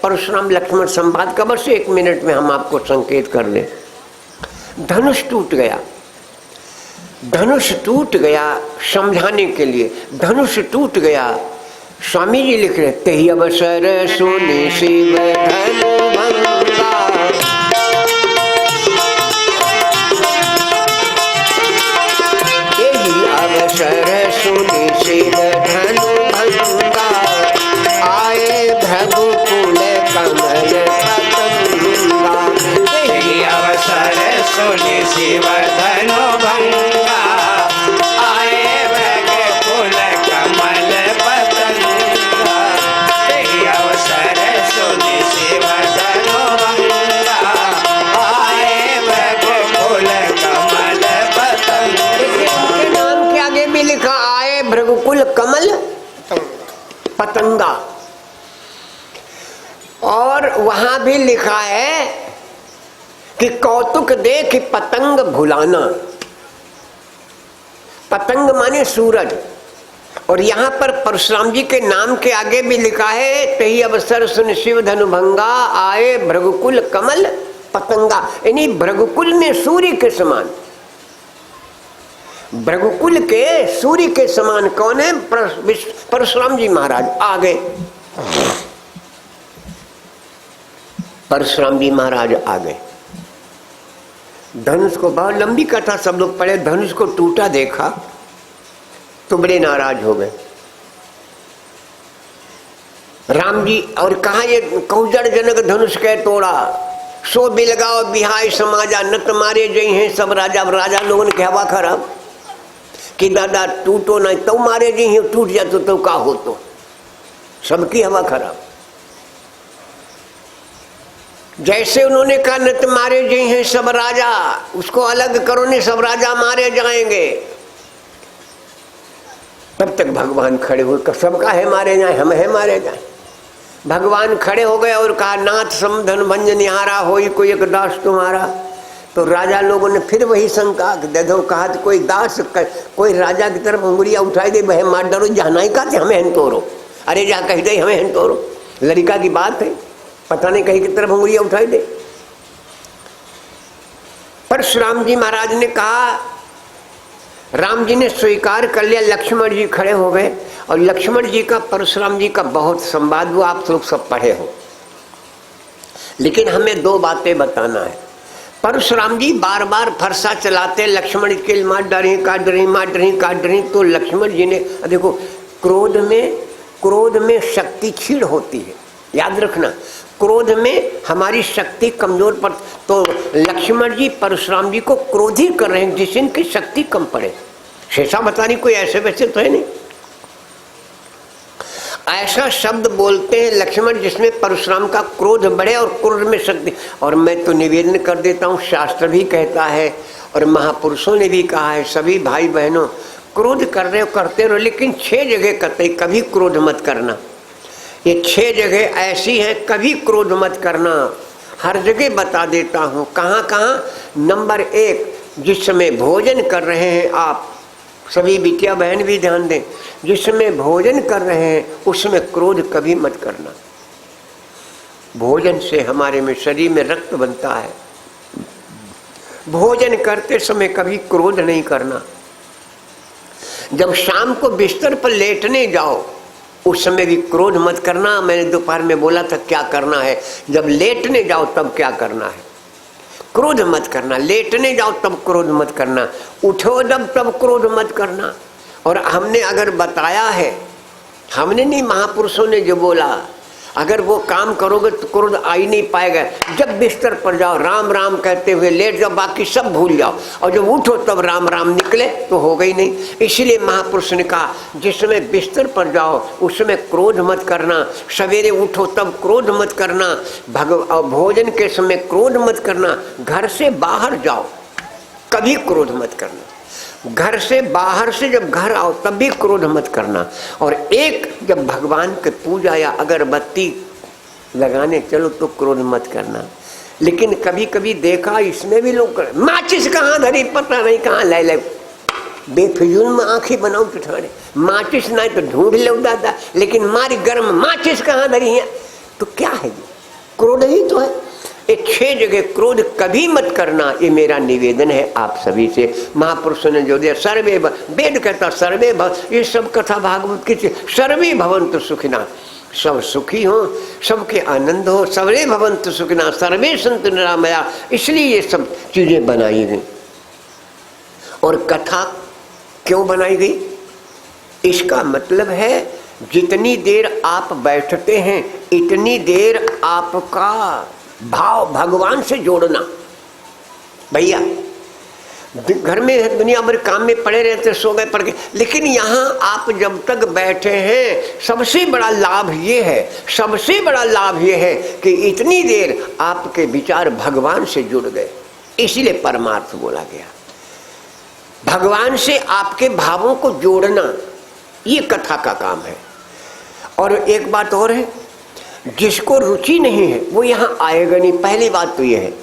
परशुराम लक्ष्मण संवाद का बस 1 मिनट में हम आपको संकेत कर दें। धनुष टूट गया, धनुष टूट गया समझाने के लिए, धनुष टूट गया। स्वामी जी लिख रहे तेहि अवसर सुनि शिव धनु भंगा, तेहि अवसर सुनि शिव धनु भंगा, आए भ्रगुकुल कमल पतंगा। तेहि अवसर सुनि शिव धनु भंगा, आए भ्रगुकुल कमल पतंगा। तेहि अवसर सुनि शिव धनु भंगा, आए भ्रगुकुल कमल पतंगा। के नाम के आगे भी लिखा आए भृगुकुल कमल पतंगा, और वहां भी लिखा है कि कौतुक देख पतंग भुलाना। पतंग माने सूरज, और यहाँ पर परशुराम जी के नाम के आगे भी लिखा है तेहि अवसर सुन शिव धनु भंगा, आए भृगुकुल कमल पतंगा। यानी भृगुकुल में सूर्य के समान, भृगुकुल के सूर्य के समान कौन है? परशुराम जी महाराज आ गए। परशुराम जी महाराज आ गए। धनुष को, बहुत लंबी कथा सब लोग पढ़े, धनुष को टूटा देखा तो बड़े नाराज हो गए राम जी, और कहा ये कौजड़ जनक धनुष के तोड़ा, सो बिलगाओ बिहाय समाजा, न तुम्हारे जय हैं सब राजा। राजा लोगों ने हवा खराब कि दादा टूटो नहीं तो मारे जी हैं, टूट जाते तो का हो, तो सबकी हवा खराब। जैसे उन्होंने कहा न तुम्हारे जी हैं सब राजा, उसको अलग करो नहीं सब राजा मारे जाएंगे। तब तक भगवान खड़े हुए, सबका है मारे जाए, हम है मारे जाए। भगवान खड़े हो गए और कहा नाथ समधन भंजन निहारा होई कोई एक दास तुम्हारा। तो राजा लोगों ने फिर वही शंका दे दो, कहा तो कोई दास कोई राजा की तरफ उंगलियां उठाई दे, वह मार डरो जाना ही कहते हमें हन तोड़ो। अरे जा कह दे हमें हन तोड़ो, लड़का की बात है, पता नहीं कहीं की तरफ उंगलियां उठाई दे। परशुराम जी महाराज ने कहा, राम जी ने स्वीकार कर लिया। लक्ष्मण जी खड़े हो गए, और लक्ष्मण जी का परशुराम जी का बहुत संवाद हुआ, आप लोग सब पढ़े हो। लेकिन हमें 2 बातें बताना है। परशुराम जी बार बार फरसा चलाते, लक्ष्मण के मार डरी काट डरी मार डरी काट डरी। तो लक्ष्मण जी ने, देखो क्रोध में शक्ति क्षीण होती है, याद रखना, क्रोध में हमारी शक्ति कमजोर पड़। तो लक्ष्मण जी परशुराम जी को क्रोधी कर रहे हैं जिससे इनकी शक्ति कम पड़े। शेषा बतानी कोई ऐसे वैसे तो है नहीं, ऐसा शब्द बोलते हैं लक्ष्मण जिसमें परशुराम का क्रोध बढ़े और क्रोध में शक्ति। और मैं तो निवेदन कर देता हूँ, शास्त्र भी कहता है और महापुरुषों ने भी कहा है, सभी भाई बहनों क्रोध कर रहे हो करते रहो, लेकिन 6 जगह कतई कभी क्रोध मत करना। ये 6 जगह ऐसी हैं, कभी क्रोध मत करना। हर जगह बता देता हूँ कहाँ कहाँ। नंबर 1, जिस समय भोजन कर रहे हैं आप सभी बिटिया बहन भी ध्यान दें, जिस समय भोजन कर रहे हैं उस समय क्रोध कभी मत करना। भोजन से हमारे में शरीर में रक्त बनता है, भोजन करते समय कभी क्रोध नहीं करना। जब शाम को बिस्तर पर लेटने जाओ उस समय भी क्रोध मत करना। मैंने दोपहर में बोला था क्या करना है, जब लेटने जाओ तब क्या करना है, क्रोध मत करना। लेटने जाओ तब क्रोध मत करना, उठो जब तब क्रोध मत करना। और हमने अगर बताया है, हमने नहीं, महापुरुषों ने जो बोला, अगर वो काम करोगे तो क्रोध आ ही नहीं पाएगा। जब बिस्तर पर जाओ राम राम कहते हुए लेट जाओ, बाकी सब भूल जाओ, और जब उठो तब राम राम निकले तो हो गई नहीं। इसलिए महापुरुष ने कहा जिस समय बिस्तर पर जाओ उस समय क्रोध मत करना, सवेरे उठो तब क्रोध मत करना, भोजन के समय क्रोध मत करना, घर से बाहर जाओ कभी क्रोध मत करना, घर से बाहर से जब घर आओ तब भी क्रोध मत करना। और एक जब भगवान के पूजा या अगरबत्ती लगाने चलो तो क्रोध मत करना। लेकिन कभी कभी देखा इसमें भी लोग माचिस कहाँ धरी पता नहीं कहाँ ले ले, बेफिजूल में आंखें बनाओ पिठाने, माचिस नहीं तो ढूंढ लो दादा, लेकिन मारी गर्म माचिस कहाँ धरी है। तो क्या है ये? क्रोध ही तो है। ये 6 जगह क्रोध कभी मत करना, ये मेरा निवेदन है आप सभी से। महापुरुषों ने जो दिया, सर्वे वेद कहता सर्वे भव, ये सब कथा भागवत की सर्वे भवन्तु सुखिना, सब सुखी हो, सबके आनंद हो, सर्वे भवन्तु सुखिना सर्वे सन्तु निरामया, इसलिए ये सब चीजें बनाई गई। और कथा क्यों बनाई गई? इसका मतलब है जितनी देर आप बैठते हैं इतनी देर आपका भाव भगवान से जोड़ना। भैया घर में दुनिया भर काम में पड़े रहते, सो गए पड़ गए, लेकिन यहाँ आप जब तक बैठे हैं सबसे बड़ा लाभ ये है, सबसे बड़ा लाभ ये है कि इतनी देर आपके विचार भगवान से जुड़ गए, इसीलिए परमार्थ बोला गया। भगवान से आपके भावों को जोड़ना ये कथा का काम है। और एक बात और है, जिसको रुचि नहीं है वो यहाँ आएगा नहीं। पहली बात तो ये है,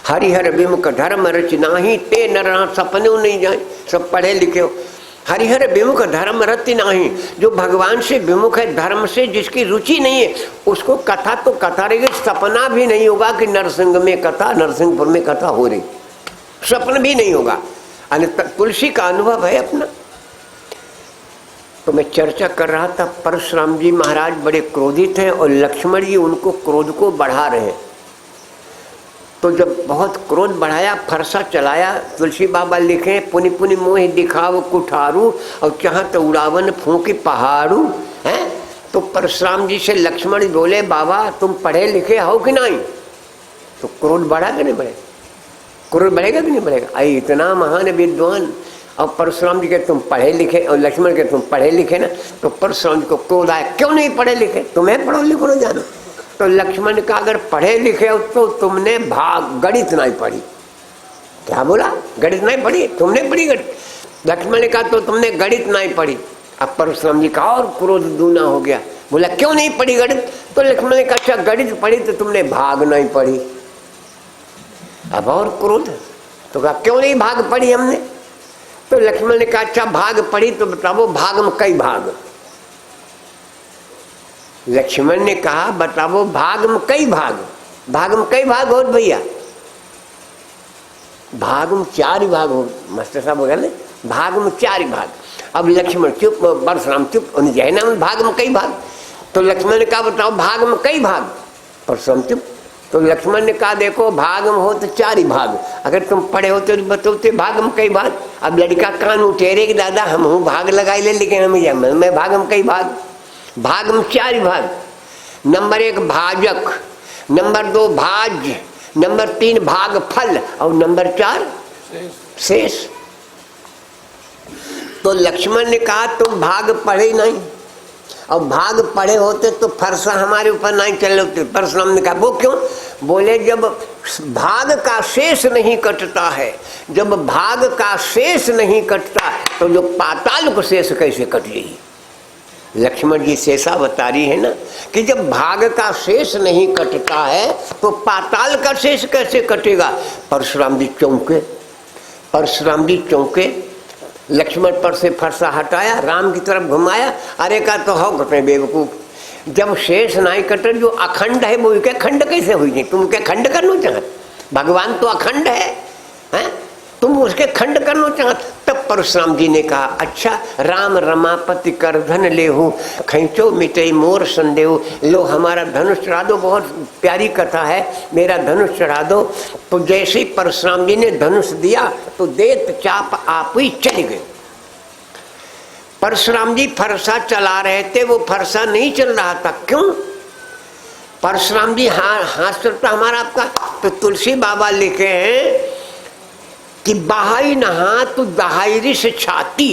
हरिहर विमुख धर्म रच नाही, ते नर सपने नहीं जाए। सब पढ़े लिखे हो। हरिहर विमुख धर्म रच नाही, जो भगवान से विमुख है, धर्म से जिसकी रुचि नहीं है, उसको कथा तो कथा रहेगी, सपना भी नहीं होगा कि नरसिंह में कथा, नरसिंहपुर में कथा हो रही, सपना भी नहीं होगा। तुलसी का अनुभव है अपना। तो मैं चर्चा कर रहा था, परशुराम जी महाराज बड़े क्रोधित हैं और लक्ष्मण जी उनको क्रोध को बढ़ा रहे हैं। तो जब बहुत क्रोध बढ़ाया, फरसा चलाया, तुलसी बाबा लिखे पुनि पुनि मोहि दिखाव कुठारू और चाहत तो उड़ावन फूंकी पहाड़ू है। तो परशुराम जी से लक्ष्मण बोले, बाबा तुम पढ़े लिखे हो कि नहीं? तो क्रोध बढ़ा कि नहीं बढ़ेगा? क्रोध बढ़ेगा कि नहीं बढ़ेगा? आई इतना महान विद्वान, और परशुराम जी के तुम पढ़े लिखे और लक्ष्मण के तुम पढ़े लिखे ना। तो परशुराम जी को क्रोध आया, क्यों नहीं पढ़े लिखे? तुम्हें पढ़ो लिखो ना जानो। तो लक्ष्मण का अगर पढ़े लिखे हो तो तुमने गणित नहीं पढ़ी। क्या बोला? गणित नहीं पढ़ी? तुमने पढ़ी गणित? लक्ष्मण ने कहा तो तुमने गणित नहीं पढ़ी। अब परशुराम जी का और क्रोध दूना हो गया, बोला क्यों नहीं पढ़ी गणित? तो लक्ष्मण ने कहा अच्छा गणित पढ़ी तो तुमने भाग नहीं पढ़ी। अब और क्रोध, तो कहा क्यों नहीं भाग पढ़ी हमने? तो लक्ष्मण ने कहा अच्छा भाग पढ़ी तो बताओ भाग में कई भाग? लक्ष्मण ने कहा बताओ भाग में कई भाग? भाग में कई भाग हो भैया? भाग में 4 ही भाग हो। मास्टर साहब बोला ना भाग में 4 ही भाग। अब लक्ष्मण चुप, परशुराम चुप, जैना में भाग में कई भाग? तो लक्ष्मण ने कहा बताओ भाग में कई भाग? परशुराम चुप। तो लक्ष्मण ने कहा देखो भाग में हो तो 4 ही भाग, अगर तुम पढ़े हो तो बताओ भाग में कई भाग? अब लड़का कान उठेरे कि दादा हम हूँ भाग लगाई ले, लेकिन हम मैं भाग में कई भाग? भाग में 4 ही भाग। नंबर 1 भाजक, नंबर 2 भाज्य, नंबर 3 भाग फल और नंबर 4 शेष। तो लक्ष्मण ने कहा तुम भाग पढ़े नहीं, और भाग पढ़े होते तो फरसा हमारे ऊपर नहीं चले होते। परशुराम ने कहा वो क्यों? बोले जब भाग का शेष नहीं कटता है, जब भाग का शेष नहीं कटता तो जो पाताल को शेष कैसे कट जाएगी? लक्ष्मण जी शेषावतारी है ना, कि जब भाग का शेष नहीं कटता है तो पाताल का शेष कैसे कटेगा? परशुराम जी चौंके, परशुराम जी चौंके। लक्ष्मण पर से फरसा हटाया, राम की तरफ घुमाया, अरे का तो हो कटे बेवकूफ, जब शेष नहीं कटे जो अखंड है वो क्या खंड कैसे हुई? तुम क्या खंड करना चाहत? भगवान तो अखंड है, हैं? तुम उसके खंड करना चाहत? तब परशुराम जी ने कहा अच्छा राम रमापति कर धन लेहू, खैचो मिटे मोर संदेहू, लो हमारा धनुष चढ़ा दो। बहुत प्यारी कथा है, मेरा धनुष चढ़ा दो। तो जैसे ही परशुराम जी ने धनुष दिया तो देत चाप आप ही चले गए। परशुराम जी फरसा चला रहे थे, वो फरसा नहीं चल रहा था। क्यों? परशुराम जी हाथ चलता हमारा आपका। तो तुलसी बाबा लिखे हैं कि बहाई न हाथ दहायरी से छाती,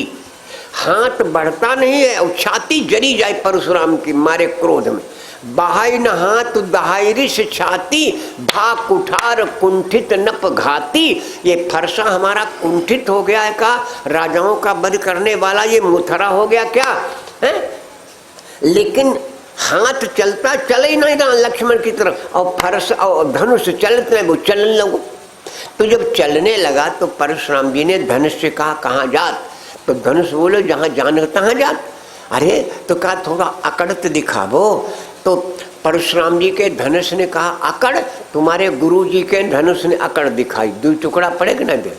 हाथ बढ़ता नहीं है और छाती जरी जाए परशुराम की मारे क्रोध में। बहाई न हाथ दहायरी से छाती, भा कुठार कुंठित नप घाती। ये फरसा हमारा कुंठित हो गया है का? राजाओं का वध करने वाला ये मुथरा हो गया क्या है? लेकिन हाथ चलता चले ही नहीं रहा लक्ष्मण की तरफ, और फरसा और धनुष चलते हैं वो चलने लगो। तो जब चलने लगा तो परशुराम जी ने धनुष से कहा कहाँ जात? तो धनुष बोले जहाँ जान तहाँ जात। अरे तो कहा थोड़ा अकड़त दिखावो। तो परशुराम जी के धनुष ने कहा अकड़, तुम्हारे गुरु जी के धनुष ने अकड़ दिखाई, 2 टुकड़ा पड़ेगा ना दे।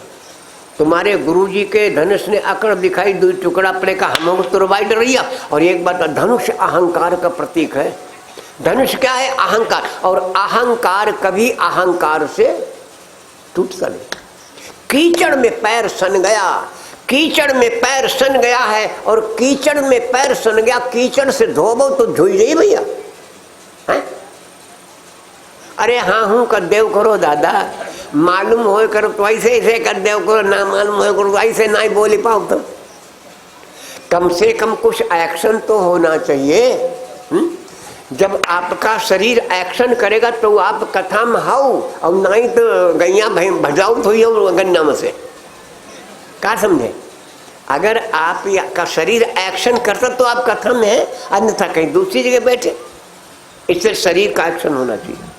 तुम्हारे गुरु जी के धनुष ने अकड़ दिखाई, 2 टुकड़ा पड़ेगा, हम तुरवाई डरिया। और एक बात, धनुष अहंकार का प्रतीक है। धनुष क्या है? अहंकार। और अहंकार कभी अहंकार से टूटता नहीं। कीचड़ में पैर सन गया, कीचड़ में पैर सन गया है, और कीचड़ में पैर सन गया, कीचड़ से धोबो तो धोई जाइए भैया। अरे हाँ हूं कर देव करो दादा, मालूम हो करो तो ऐसे ऐसे कर देव करो, ना मालूम हो करो तो ऐसे ना ही बोली पाओ। तो कम से कम कुछ एक्शन तो होना चाहिए। जब आपका शरीर एक्शन करेगा तो आप कथा में हाउ, और नहीं तो गैया भजाऊ तो गन्ना में से। क्या समझे? अगर आपका शरीर एक्शन करता तो आप कथा में है, अन्यथा कहीं दूसरी जगह बैठे। इससे शरीर का एक्शन होना चाहिए।